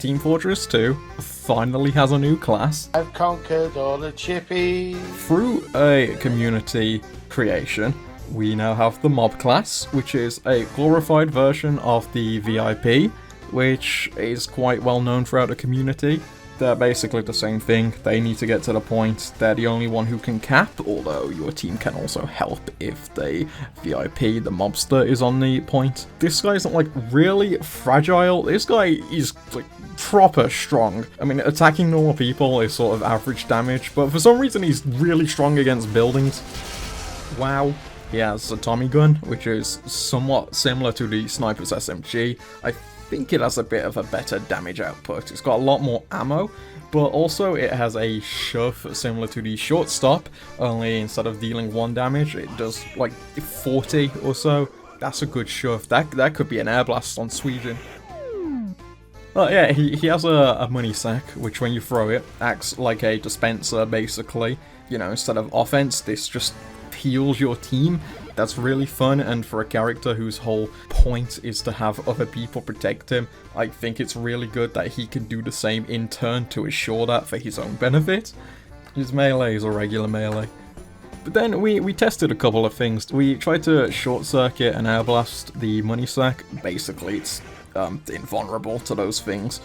Team Fortress 2 finally has a new class. I've conquered all the chippies. Through a community creation, we now have the Mob class, which is a glorified version of the VIP, which is quite well known throughout the community. They're basically the same thing. They need to get to the point. They're the only one who can cap, although your team can also help if the VIP, the MOBSTER, is on the point. This guy isn't like really fragile. This guy is like proper strong. I mean, attacking normal people is sort of average damage, but for some reason he's really strong against buildings. Wow. He has a Tommy gun, which is somewhat similar to the Sniper's SMG. I think it has a bit of a better damage output. It's got a lot more ammo, but also it has a shove similar to the shortstop, only instead of dealing 1 damage, it does like 40 or so. That's a good shove. That could be an air blast on Sweden. Well, yeah, he has a money sack, which when you throw it, acts like a dispenser, basically. You know, instead of offense, this just heals your team. That's really fun, and for a character whose whole point is to have other people protect him, I think it's really good that he can do the same in turn to assure that for his own benefit. His melee is a regular melee. But then we tested a couple of things. We tried to short circuit and air blast the money sack. Basically, it's invulnerable to those things.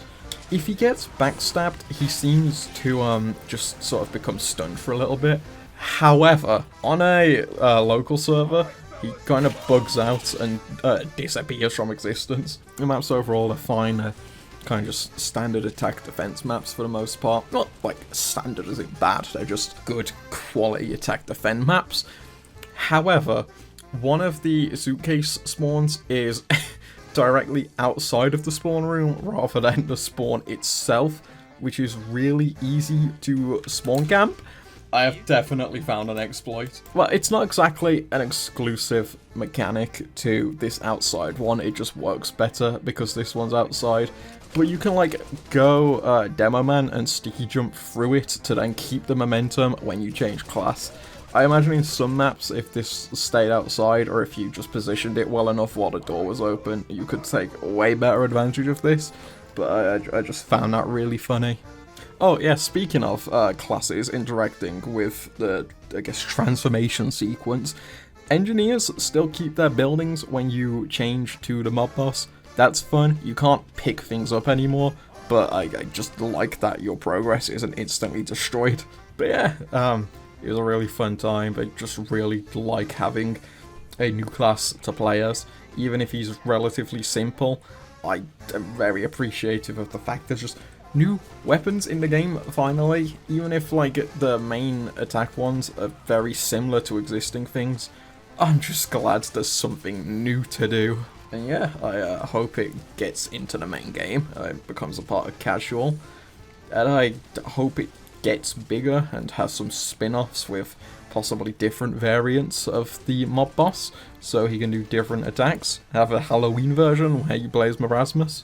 If he gets backstabbed, he seems to just sort of become stunned for a little bit. However, on a local server, he kind of bugs out and disappears from existence. The maps overall are fine. They're kind of just standard attack defense maps for the most part. Not like standard as in bad, they're just good quality attack defend maps. However, one of the suitcase spawns is directly outside of the spawn room rather than the spawn itself, which is really easy to spawn camp. I have definitely found an exploit. Well, it's not exactly an exclusive mechanic to this outside one, it just works better because this one's outside. But you can like go Demo Man and sticky jump through it to then keep the momentum when you change class. I imagine in some maps, if this stayed outside or if you just positioned it well enough while the door was open, you could take way better advantage of this. But I just found that really funny. Oh yeah, speaking of classes interacting with the, I guess, transformation sequence, engineers still keep their buildings when you change to the mob boss. That's fun. You can't pick things up anymore, but I just like that your progress isn't instantly destroyed. But yeah, it was a really fun time. I just really like having a new class to play as, even if he's relatively simple. I am very appreciative of the fact there's just new weapons in the game, finally, even if like the main attack ones are very similar to existing things. I'm just glad there's something new to do. And yeah, I hope it gets into the main game, it becomes a part of casual, and I hope it gets bigger and has some spin-offs with possibly different variants of the mob boss, so he can do different attacks. Have a Halloween version where you play as Marasmus.